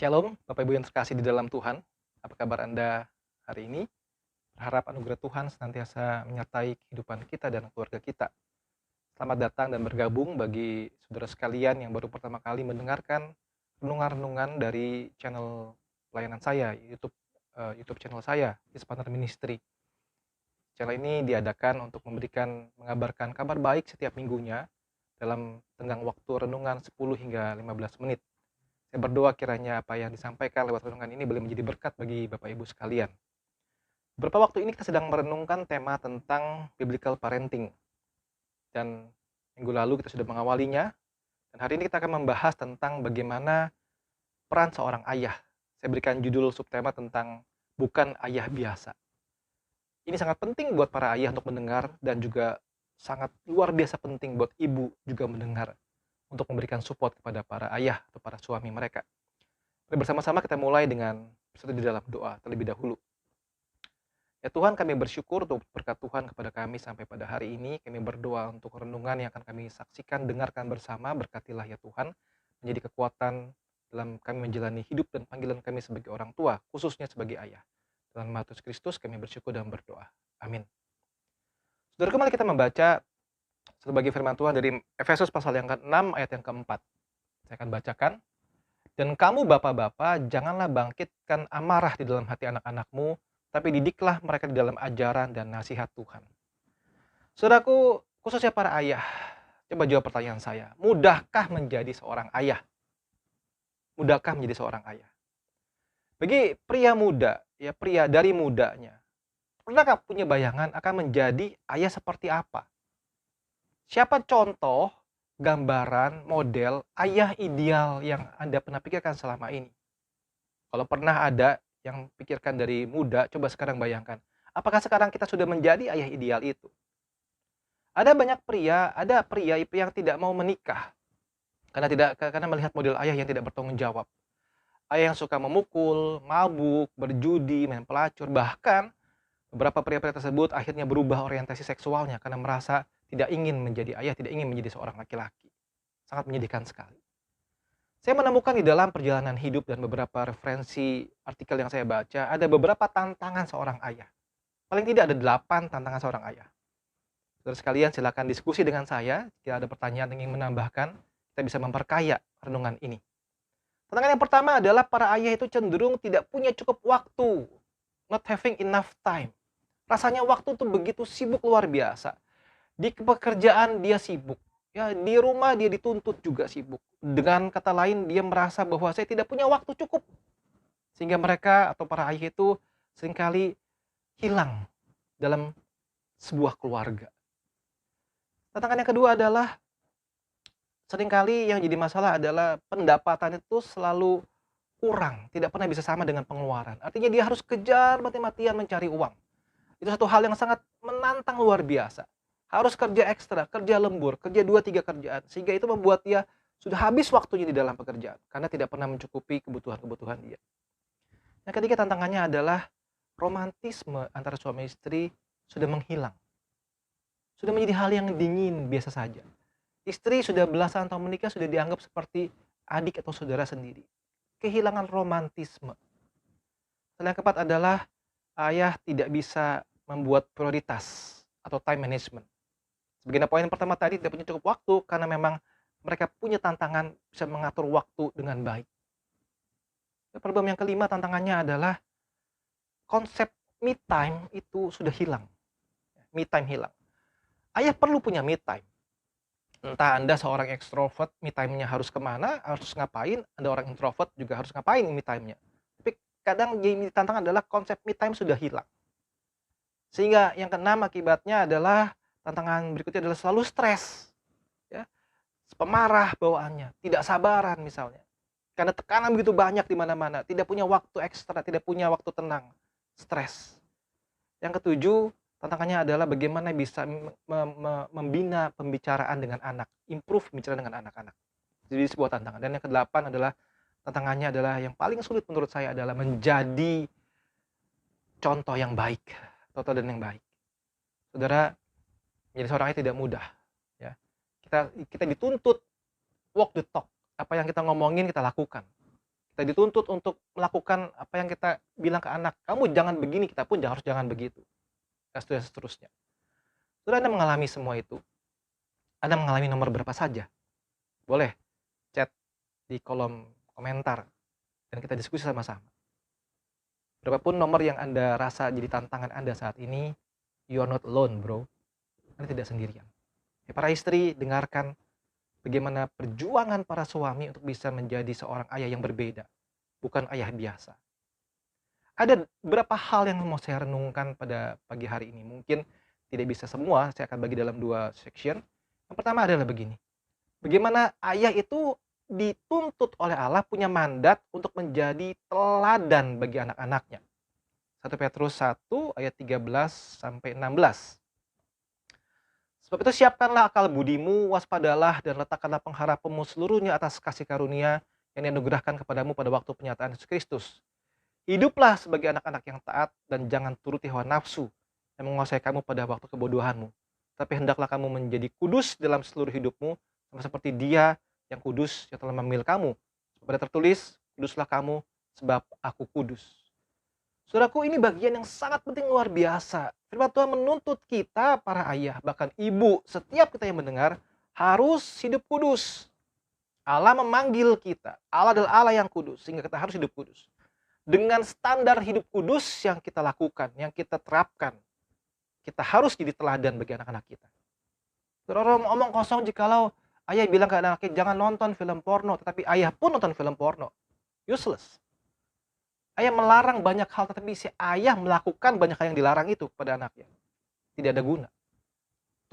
Shalom, Bapak Ibu yang terkasih di dalam Tuhan. Apa kabar Anda hari ini? Berharap anugerah Tuhan senantiasa menyertai kehidupan kita dan keluarga kita. Selamat datang dan bergabung bagi saudara sekalian yang baru pertama kali mendengarkan renungan-renungan dari channel pelayanan saya, YouTube channel saya, Ispaner Ministry. Channel ini diadakan untuk mengabarkan kabar baik setiap minggunya dalam tenggang waktu renungan 10 hingga 15 menit. Saya berdoa kiranya apa yang disampaikan lewat renungan ini boleh menjadi berkat bagi Bapak Ibu sekalian. Beberapa waktu ini kita sedang merenungkan tema tentang biblical parenting. Dan minggu lalu kita sudah mengawalinya. Dan hari ini kita akan membahas tentang bagaimana peran seorang ayah. Saya berikan judul subtema tentang bukan ayah biasa. Ini sangat penting buat para ayah untuk mendengar dan juga sangat luar biasa penting buat ibu juga mendengar untuk memberikan support kepada para ayah atau para suami mereka. Mari bersama-sama kita mulai dengan bersatu di dalam doa terlebih dahulu. Ya Tuhan, kami bersyukur untuk berkat Tuhan kepada kami sampai pada hari ini. Kami berdoa untuk renungan yang akan kami saksikan, dengarkan bersama. Berkatilah ya Tuhan, menjadi kekuatan dalam kami menjalani hidup dan panggilan kami sebagai orang tua, khususnya sebagai ayah. Dalam nama Yesus Kristus kami bersyukur dan berdoa. Amin. Saudara, kembali kita membaca sebagai firman Tuhan dari Efesus pasal yang ke-6 ayat yang ke-4. Saya akan bacakan. Dan kamu bapak-bapak, janganlah bangkitkan amarah di dalam hati anak-anakmu, tapi didiklah mereka di dalam ajaran dan nasihat Tuhan. Saudaraku, khususnya para ayah, coba jawab pertanyaan saya. Mudahkah menjadi seorang ayah? Mudahkah menjadi seorang ayah? Bagi pria muda, ya pria dari mudanya, pernahkah punya bayangan akan menjadi ayah seperti apa? Siapa contoh, gambaran, model ayah ideal yang Anda pernah pikirkan selama ini? Kalau pernah ada yang pikirkan dari muda, coba sekarang bayangkan. Apakah sekarang kita sudah menjadi ayah ideal itu? Ada pria yang tidak mau menikah karena melihat model ayah yang tidak bertanggung jawab. Ayah yang suka memukul, mabuk, berjudi, main pelacur, bahkan beberapa pria-pria tersebut akhirnya berubah orientasi seksualnya karena merasa tidak ingin menjadi ayah, tidak ingin menjadi seorang laki-laki. Sangat menyedihkan sekali. Saya menemukan di dalam perjalanan hidup dan beberapa referensi artikel yang saya baca, ada beberapa tantangan seorang ayah. Paling tidak ada 8 tantangan seorang ayah. Saudara sekalian, silakan diskusi dengan saya. Jika ada pertanyaan yang ingin menambahkan, kita bisa memperkaya renungan ini. Tantangan yang pertama adalah para ayah itu cenderung tidak punya cukup waktu. Not having enough time. Rasanya waktu itu begitu sibuk luar biasa. Di pekerjaan dia sibuk. Ya, di rumah dia dituntut juga sibuk. Dengan kata lain, dia merasa bahwa saya tidak punya waktu cukup. Sehingga mereka atau para ayah itu seringkali hilang dalam sebuah keluarga. Tantangan yang kedua adalah seringkali yang jadi masalah adalah pendapatan itu selalu kurang, tidak pernah bisa sama dengan pengeluaran. Artinya dia harus kejar mati-matian mencari uang. Itu satu hal yang sangat menantang luar biasa. Harus kerja ekstra, kerja lembur, kerja 2-3 kerjaan. Sehingga itu membuat dia sudah habis waktunya di dalam pekerjaan. Karena tidak pernah mencukupi kebutuhan-kebutuhan dia. Yang ketiga tantangannya adalah romantisme antara suami istri sudah menghilang. Sudah menjadi hal yang dingin biasa saja. Istri sudah belasan tahun menikah sudah dianggap seperti adik atau saudara sendiri. Kehilangan romantisme. Yang keempat adalah ayah tidak bisa membuat prioritas atau time management. Sebagai poin pertama tadi, tidak punya cukup waktu karena memang mereka punya tantangan bisa mengatur waktu dengan baik. Problem yang kelima tantangannya adalah konsep me time itu sudah hilang. Me time hilang. Ayah perlu punya me time. Entah Anda seorang ekstrovert, me time-nya harus kemana, harus ngapain. Ada orang introvert juga harus ngapain me time-nya. Tapi kadang jadi tantangan adalah konsep me time sudah hilang. Sehingga yang keenam akibatnya adalah tantangan berikutnya adalah selalu stres. Ya, pemarah bawaannya, tidak sabaran misalnya. Karena tekanan begitu banyak di mana-mana, tidak punya waktu ekstra, tidak punya waktu tenang, stres. Yang ketujuh, tantangannya adalah bagaimana bisa membina pembicaraan dengan anak, improve pembicaraan dengan anak-anak. Jadi sebuah tantangan. Dan yang kedelapan adalah tantangannya adalah yang paling sulit menurut saya adalah menjadi contoh yang baik, contoh dan yang baik. Saudara, menjadi seorang ayah tidak mudah. Ya, kita dituntut walk the talk. Apa yang kita ngomongin kita lakukan. Kita dituntut untuk melakukan apa yang kita bilang ke anak, "Kamu jangan begini," kita pun harus jangan begitu, dan seterusnya. Setelah Anda mengalami semua itu, Anda mengalami nomor berapa saja, boleh chat di kolom komentar dan kita diskusi sama-sama. Berapapun nomor yang Anda rasa jadi tantangan Anda saat ini, you are not alone, bro. Anda tidak sendirian. Para istri, dengarkan bagaimana perjuangan para suami untuk bisa menjadi seorang ayah yang berbeda, bukan ayah biasa. Ada beberapa hal yang mau saya renungkan pada pagi hari ini. Mungkin tidak bisa semua, saya akan bagi dalam 2 section. Yang pertama adalah begini, bagaimana ayah itu dituntut oleh Allah punya mandat untuk menjadi teladan bagi anak-anaknya. 1 Petrus 1 ayat 13-16. Sebab itu siapkanlah akal budimu, waspadalah dan letakkanlah pengharapanmu seluruhnya atas kasih karunia yang dianugerahkan kepadamu pada waktu penyataan Yesus Kristus. Hiduplah sebagai anak-anak yang taat dan jangan turuti hawa nafsu yang menguasai kamu pada waktu kebodohanmu. Tapi hendaklah kamu menjadi kudus dalam seluruh hidupmu, sama seperti Dia yang kudus yang telah memilih kamu. Pada tertulis, kuduslah kamu sebab aku kudus. Saudaraku, ini bagian yang sangat penting, luar biasa. Firman Tuhan menuntut kita, para ayah, bahkan ibu, setiap kita yang mendengar, harus hidup kudus. Allah memanggil kita. Allah adalah Allah yang kudus, sehingga kita harus hidup kudus. Dengan standar hidup kudus yang kita lakukan, yang kita terapkan, kita harus jadi teladan bagi anak-anak kita. Orang omong kosong jikalau ayah bilang ke anaknya, jangan nonton film porno, tetapi ayah pun nonton film porno. Useless. Ayah melarang banyak hal, tetapi si ayah melakukan banyak hal yang dilarang itu kepada anaknya. Tidak ada guna.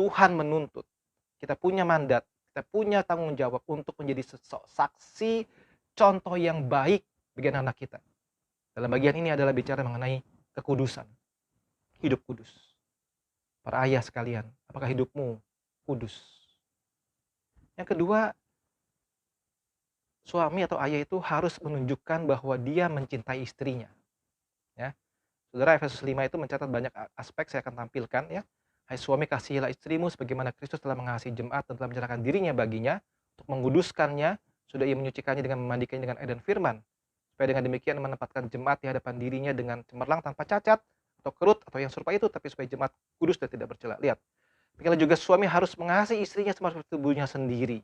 Tuhan menuntut. Kita punya mandat, kita punya tanggung jawab untuk menjadi saksi, contoh yang baik bagi anak-anak kita. Dalam bagian ini adalah bicara mengenai kekudusan. Hidup kudus. Para ayah sekalian, apakah hidupmu kudus? Yang kedua, suami atau ayah itu harus menunjukkan bahwa dia mencintai istrinya. Ya. Saudara, Efesus 5 itu mencatat banyak aspek, saya akan tampilkan ya. Hai suami, kasihilah istrimu sebagaimana Kristus telah mengasihi jemaat dan telah menyerahkan dirinya baginya untuk menguduskannya, sudah ia menyucikannya dengan memandikannya dengan air dan firman. Supaya dengan demikian menempatkan jemaat di hadapan dirinya dengan cemerlang tanpa cacat atau kerut atau yang serupa itu, tapi supaya jemaat kudus dan tidak bercela. Lihat, demikianlah juga suami harus mengasihi istrinya seperti tubuhnya sendiri.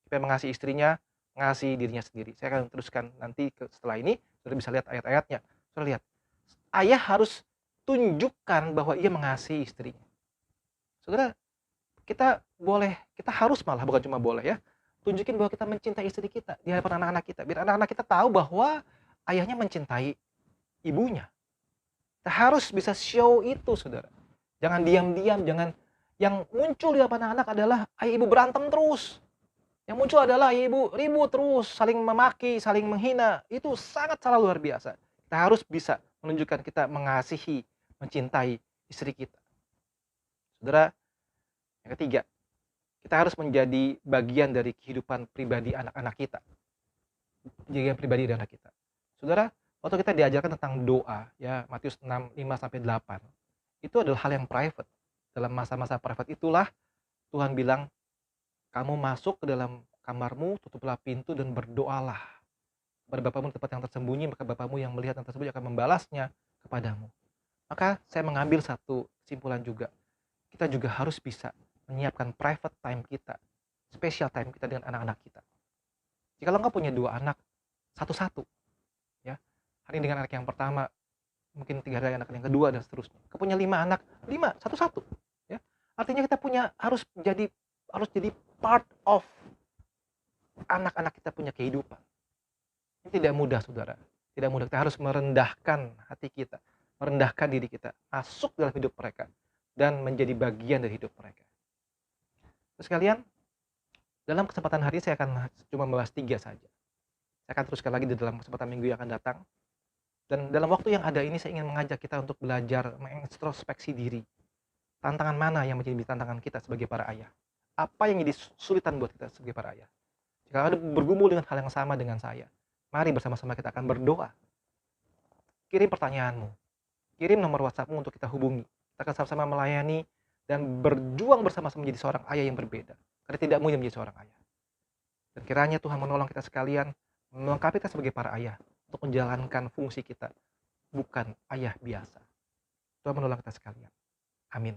Supaya mengasihi istrinya, mengasihi dirinya sendiri. Saya akan teruskan nanti setelah ini, saudara bisa lihat ayat-ayatnya. Saudara lihat, ayah harus tunjukkan bahwa ia mengasihi istrinya. Saudara, kita harus malah, bukan cuma boleh ya, tunjukin bahwa kita mencintai istri kita di hadapan anak-anak kita. Biar anak-anak kita tahu bahwa ayahnya mencintai ibunya. Kita harus bisa show itu, saudara. Jangan diam-diam, jangan yang muncul di hadapan anak adalah ayah ibu berantem terus. Yang muncul adalah ayah ibu ribut terus, saling memaki, saling menghina. Itu sangat salah, luar biasa. Kita harus bisa menunjukkan kita mengasihi, mencintai istri kita. Saudara, yang ketiga, kita harus menjadi bagian dari kehidupan pribadi anak-anak kita. Bagian pribadi dari anak kita. Saudara, waktu kita diajarkan tentang doa, ya Matius 6, 5-8, itu adalah hal yang private. Dalam masa-masa private itulah Tuhan bilang, kamu masuk ke dalam kamarmu, tutuplah pintu dan berdoalah kepada Bapamu di tempat yang tersembunyi, maka Bapamu yang melihat yang tersembunyi akan membalasnya kepadamu. Maka saya mengambil satu kesimpulan juga. Kita juga harus bisa menyiapkan private time kita, special time kita dengan anak-anak kita. Jika engkau punya 2 anak, satu-satu, ya. Hari ini dengan anak yang pertama, mungkin 3 hari anak yang kedua dan seterusnya. Kau punya 5 anak, 5 satu-satu, ya. Artinya kita harus jadi part of anak-anak kita punya kehidupan. Ini tidak mudah, saudara. Tidak mudah. Kita harus merendahkan hati kita, merendahkan diri kita, masuk dalam hidup mereka dan menjadi bagian dari hidup mereka. Terus sekalian, dalam kesempatan hari saya akan cuma membahas 3 saja. Saya akan teruskan lagi di dalam kesempatan minggu yang akan datang. Dan dalam waktu yang ada ini saya ingin mengajak kita untuk belajar mengintrospeksi diri. Tantangan mana yang menjadi tantangan kita sebagai para ayah? Apa yang jadi sulitan buat kita sebagai para ayah? Jika ada bergumul dengan hal yang sama dengan saya, mari bersama-sama kita akan berdoa. Kirim pertanyaanmu. Kirim nomor WhatsAppmu untuk kita hubungi. Kita akan sama-sama melayani dan berjuang bersama-sama menjadi seorang ayah yang berbeda. Karena tidak mudah menjadi seorang ayah. Dan kiranya Tuhan menolong kita sekalian melengkapi kita sebagai para ayah untuk menjalankan fungsi kita, bukan ayah biasa. Tuhan menolong kita sekalian. Amin.